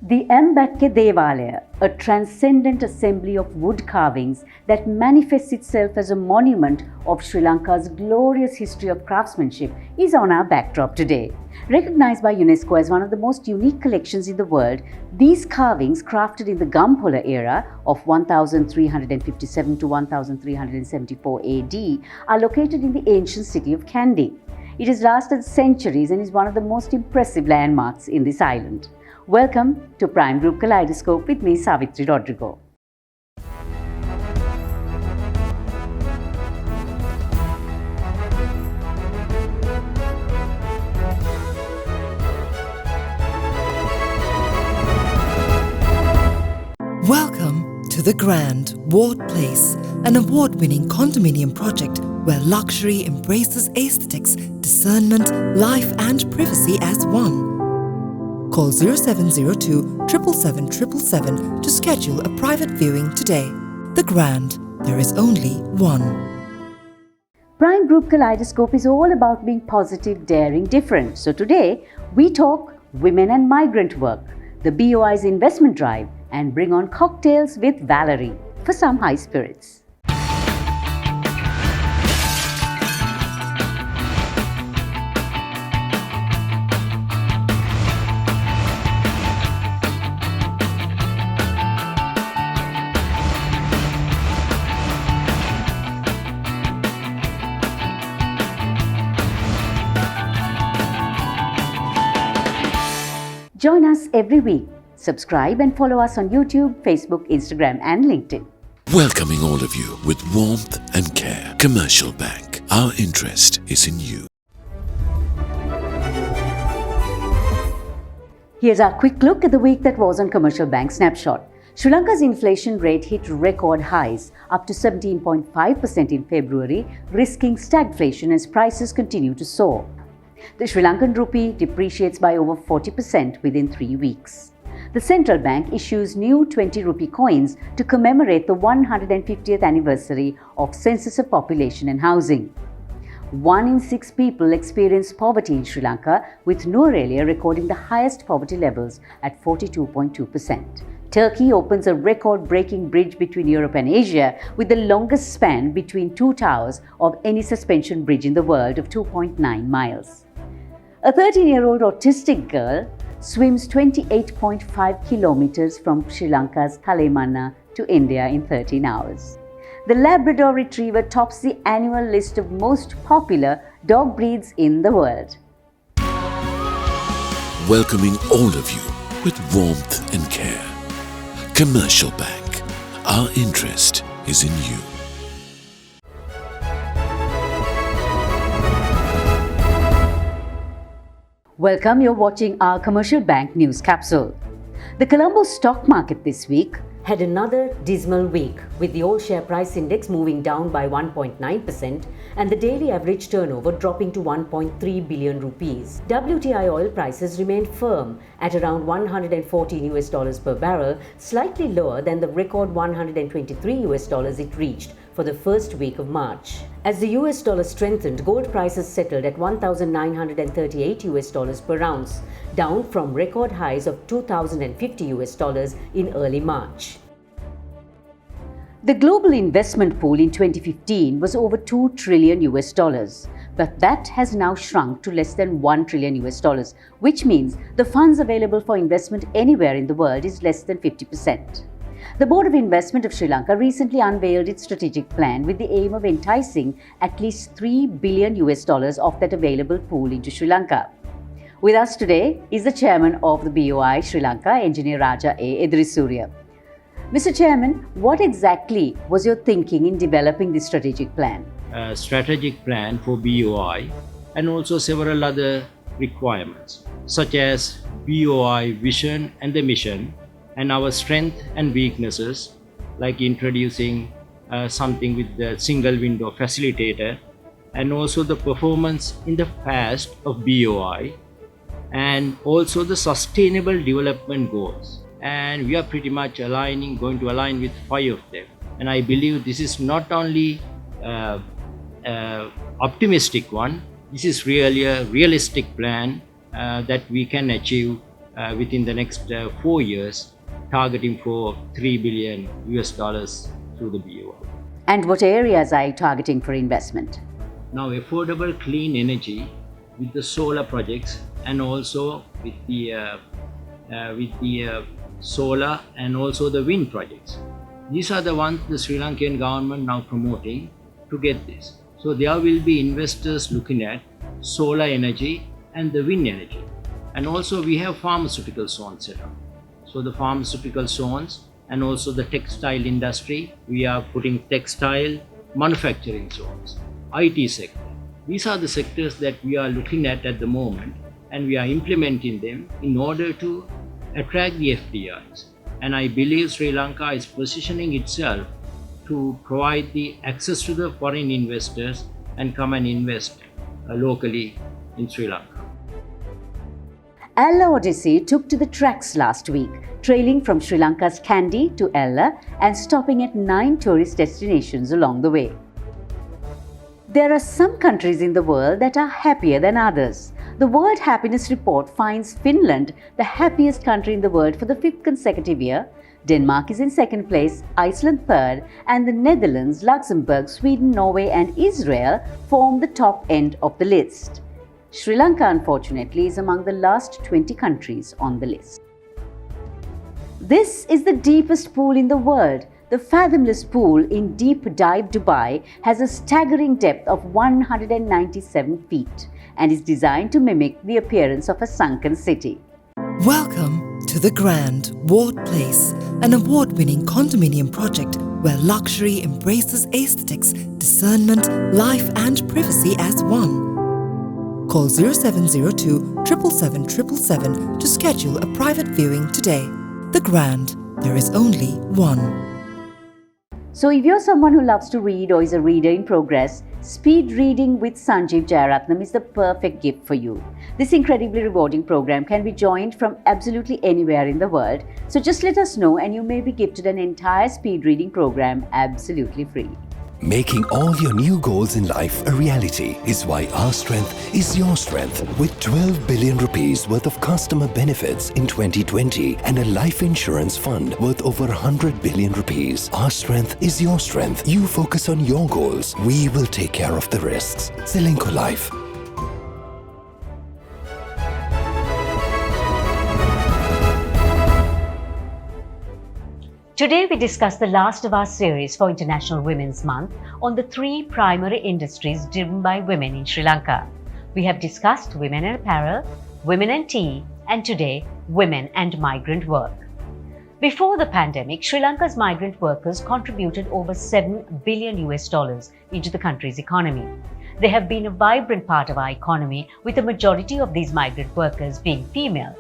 The Ambakka, a transcendent assembly of wood carvings that manifests itself as a monument of Sri Lanka's glorious history of craftsmanship, is on our backdrop today. Recognized by UNESCO as one of the most unique collections in the world, these carvings, crafted in the Gampola era of 1357 to 1374 AD, are located in the ancient city of Kandy. It has lasted centuries and is one of the most impressive landmarks in this island. Welcome to Prime Group Kaleidoscope with me, Savithri Rodrigo. Welcome to The Grand Ward Place, an award-winning condominium project where luxury embraces aesthetics, discernment, life and privacy as one. Call 0702 777 777 to schedule a private viewing today. The Grand, there is only one. Prime Group Kaleidoscope is all about being positive, daring, different. So today, we talk women and migrant work, the BOI's investment drive, and bring on cocktails with Valerie for some high spirits. Join us every week. Subscribe and follow us on YouTube, Facebook, Instagram and LinkedIn. Welcoming all of you with warmth and care. Commercial Bank. Our interest is in you. Here's our quick look at the week that was on Commercial Bank Snapshot. Sri Lanka's inflation rate hit record highs, up to 17.5% in February, risking stagflation as prices continue to soar. The Sri Lankan rupee depreciates by over 40% within 3 weeks. The central bank issues new 20 rupee coins to commemorate the 150th anniversary of Census of Population and Housing. 1 in 6 people experience poverty in Sri Lanka, with Nuwara recording the highest poverty levels at 42.2%. Turkey opens a record-breaking bridge between Europe and Asia with the longest span between two towers of any suspension bridge in the world of 2.9 miles. A 13-year-old autistic girl swims 28.5 kilometers from Sri Lanka's Kalemanna to India in 13 hours. The Labrador Retriever tops the annual list of most popular dog breeds in the world. Welcoming all of you with warmth and care. Commercial Bank. Our interest is in you. Welcome, you're watching our Commercial Bank News Capsule. The Colombo stock market this week had another dismal week, with the all-share price index moving down by 1.9% and the daily average turnover dropping to 1.3 billion rupees. WTI oil prices remained firm at around $114 per barrel, slightly lower than the record $123 it reached for the first week of March. As the US dollar strengthened, gold prices settled at $1,938 per ounce, down from record highs of $2,050 in early March. The global investment pool in 2015 was over $2 trillion, but that has now shrunk to less than $1 trillion, which means the funds available for investment anywhere in the world is less than 50%. The Board of Investment of Sri Lanka recently unveiled its strategic plan with the aim of enticing at least $3 billion of that available pool into Sri Lanka. With us today is the chairman of the BOI Sri Lanka, Engineer Raja A. Edrisurya. Mr. Chairman, what exactly was your thinking in developing this strategic plan? A strategic plan for BOI and also several other requirements, such as BOI vision and the mission, and our strength and weaknesses, like introducing something with the single window facilitator, and also the performance in the past of BOI, and also the sustainable development goals. And we are pretty much going to align with 5 of them. And I believe this is not only optimistic one, this is really a realistic plan that we can achieve within the next 4 years, targeting for $3 billion through the BOI. And what areas are you targeting for investment? Now, affordable clean energy with the solar projects and also with the solar and also the wind projects. These are the ones the Sri Lankan government now promoting to get this. So there will be investors looking at solar energy and the wind energy. And also we have pharmaceutical zones set up. So the pharmaceutical zones and also the textile industry, we are putting textile manufacturing zones, IT sector. These are the sectors that we are looking at the moment, and we are implementing them in order to attract the FDIs. And I believe Sri Lanka is positioning itself to provide the access to the foreign investors and come and invest locally in Sri Lanka. Ella Odyssey took to the tracks last week, trailing from Sri Lanka's Kandy to Ella and stopping at 9 tourist destinations along the way. There are some countries in the world that are happier than others. The World Happiness Report finds Finland the happiest country in the world for the 5th consecutive year. Denmark is in 2nd place, Iceland 3rd, and the Netherlands, Luxembourg, Sweden, Norway, and Israel form the top end of the list. Sri Lanka, unfortunately, is among the last 20 countries on the list. This is the deepest pool in the world. The fathomless pool in Deep Dive Dubai has a staggering depth of 197 feet and is designed to mimic the appearance of a sunken city. Welcome to The Grand, Ward Place, an award-winning condominium project where luxury embraces aesthetics, discernment, life and privacy as one. Call 0702 777 777 to schedule a private viewing today. The Grand, there is only one. So if you're someone who loves to read or is a reader in progress, Speed Reading with Sanjeev Jayaratnam is the perfect gift for you. This incredibly rewarding program can be joined from absolutely anywhere in the world. So just let us know and you may be gifted an entire speed reading program absolutely free. Making all your new goals in life a reality is why our strength is your strength. With 12 billion rupees worth of customer benefits in 2020 and a life insurance fund worth over 100 billion rupees, our strength is your strength. You focus on your goals. We will take care of the risks. Srilanka Life. Today we discuss the last of our series for International Women's Month on the 3 primary industries driven by women in Sri Lanka. We have discussed women in apparel, women and tea, and today, women and migrant work. Before the pandemic, Sri Lanka's migrant workers contributed over $7 billion into the country's economy. They have been a vibrant part of our economy, with the majority of these migrant workers being female.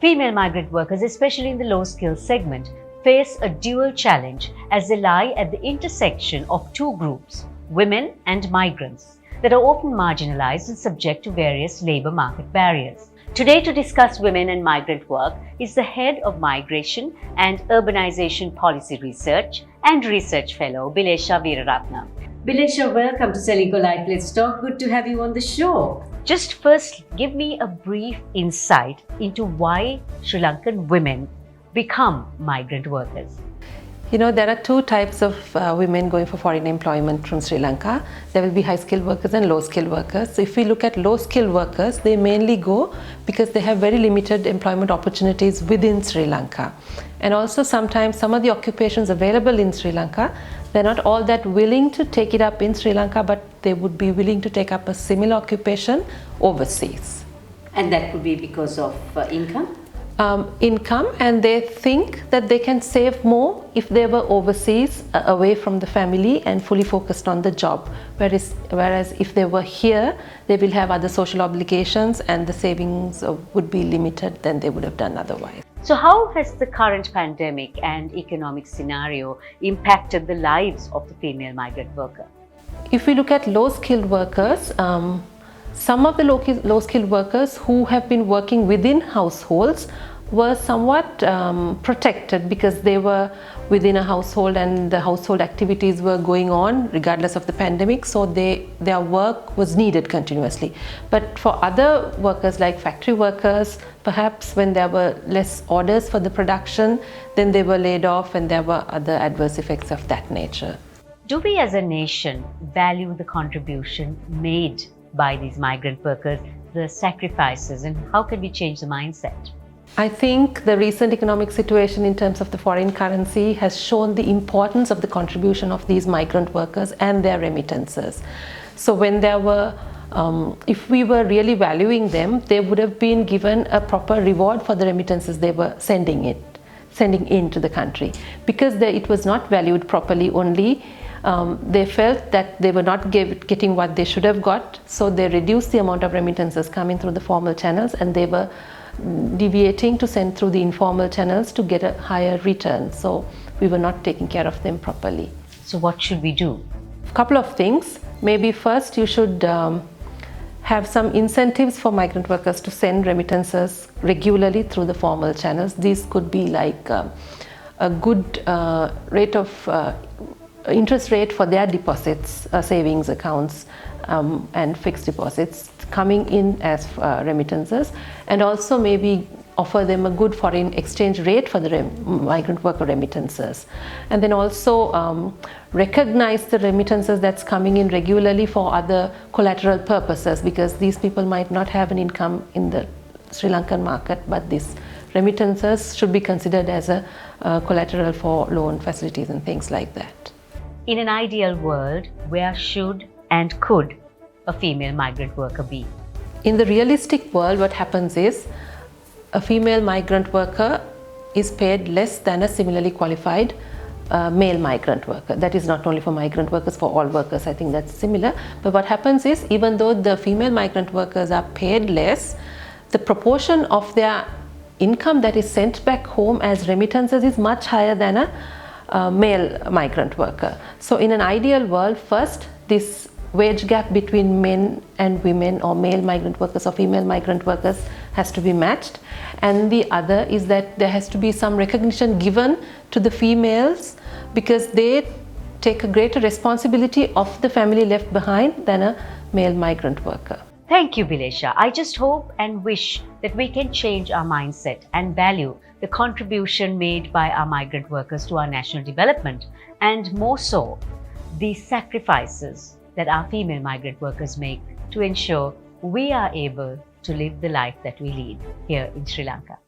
Female migrant workers, especially in the low-skilled segment, face a dual challenge as they lie at the intersection of 2 groups, women and migrants, that are often marginalized and subject to various labor market barriers. Today, to discuss women and migrant work is the head of Migration and Urbanization Policy Research and Research Fellow, Bilesha Veeraratnam. Bilesha, welcome to Srilanka Life. Let's talk. Good to have you on the show. Just first, give me a brief insight into why Sri Lankan women become migrant workers. You know, there are 2 types of women going for foreign employment from Sri Lanka. There will be high-skilled workers and low-skilled workers. So if we look at low-skilled workers, they mainly go because they have very limited employment opportunities within Sri Lanka. And also sometimes some of the occupations available in Sri Lanka, they're not all that willing to take it up in Sri Lanka, but they would be willing to take up a similar occupation overseas. And that could be because of income? Income, and they think that they can save more if they were overseas, away from the family and fully focused on the job. Whereas if they were here, they will have other social obligations and the savings would be limited than they would have done otherwise. So how has the current pandemic and economic scenario impacted the lives of the female migrant worker? If we look at low-skilled workers, some of the low-skilled workers who have been working within households were somewhat protected because they were within a household and the household activities were going on regardless of the pandemic, so their work was needed continuously. But for other workers like factory workers, perhaps when there were less orders for the production, then they were laid off and there were other adverse effects of that nature. Do we as a nation value the contribution made by these migrant workers, the sacrifices, and how can we change the mindset? I think the recent economic situation in terms of the foreign currency has shown the importance of the contribution of these migrant workers and their remittances. So when there were, if we were really valuing them, they would have been given a proper reward for the remittances they were sending into the country. Because it was not valued properly, only they felt that they were not getting what they should have got, so they reduced the amount of remittances coming through the formal channels and they were deviating to send through the informal channels to get a higher return. So we were not taking care of them properly. So what should we do? A couple of things. Maybe first you should have some incentives for migrant workers to send remittances regularly through the formal channels. These could be like a good rate of interest rate for their deposits, savings accounts and fixed deposits coming in as remittances, and also maybe offer them a good foreign exchange rate for the migrant worker remittances, and then also recognize the remittances that's coming in regularly for other collateral purposes, because these people might not have an income in the Sri Lankan market, but these remittances should be considered as a collateral for loan facilities and things like that. In an ideal world, where should and could a female migrant worker be? In the realistic world, what happens is a female migrant worker is paid less than a similarly qualified male migrant worker. That is not only for migrant workers, for all workers, I think that's similar. But what happens is, even though the female migrant workers are paid less, the proportion of their income that is sent back home as remittances is much higher than a male migrant worker. So in an ideal world, first, this wage gap between men and women, or male migrant workers or female migrant workers, has to be matched. And the other is that there has to be some recognition given to the females, because they take a greater responsibility of the family left behind than a male migrant worker. Thank you, Bilesha. I just hope and wish that we can change our mindset and value the contribution made by our migrant workers to our national development, and more so, the sacrifices that our female migrant workers make to ensure we are able to live the life that we lead here in Sri Lanka.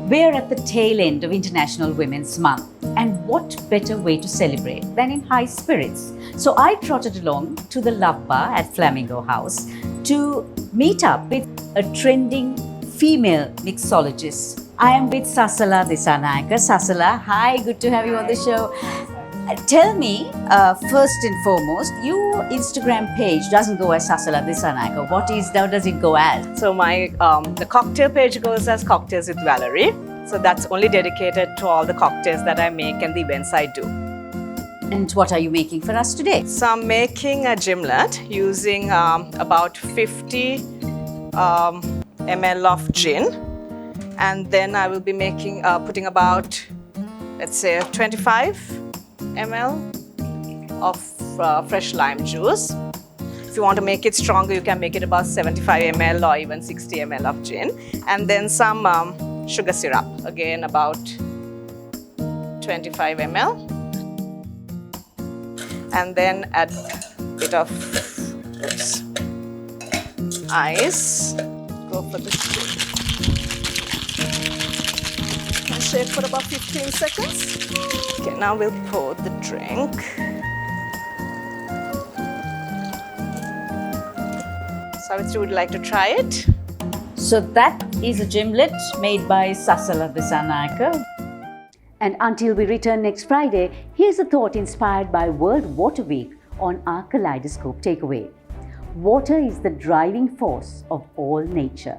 We're at the tail end of International Women's Month, and what better way to celebrate than in high spirits? So I trotted along to the Love Bar at Flamingo House to meet up with a trending female mixologist. I am with Sasala Disanayaka. Sasala, hi, good to have you on the show. Tell me, first and foremost, your Instagram page doesn't go as Sasala Disanayaka. What does it go as? So my the cocktail page goes as Cocktails with Valerie. So that's only dedicated to all the cocktails that I make and the events I do. And what are you making for us today? So I'm making a gimlet using about 50 ml of gin, and then I will be making putting about, let's say, 25 ml of fresh lime juice. If you want to make it stronger, you can make it about 75 ml or even 60 ml of gin, and then some sugar syrup, again about 25 ml, and then add a bit of ice. Go for the and shake for about 15 seconds. Okay, now we'll pour the drink. Savithri, would you like to try it? So that is a gimlet made by Sasala Disanayaka. And until we return next Friday, here's a thought inspired by World Water Week on our Kaleidoscope takeaway. Water is the driving force of all nature.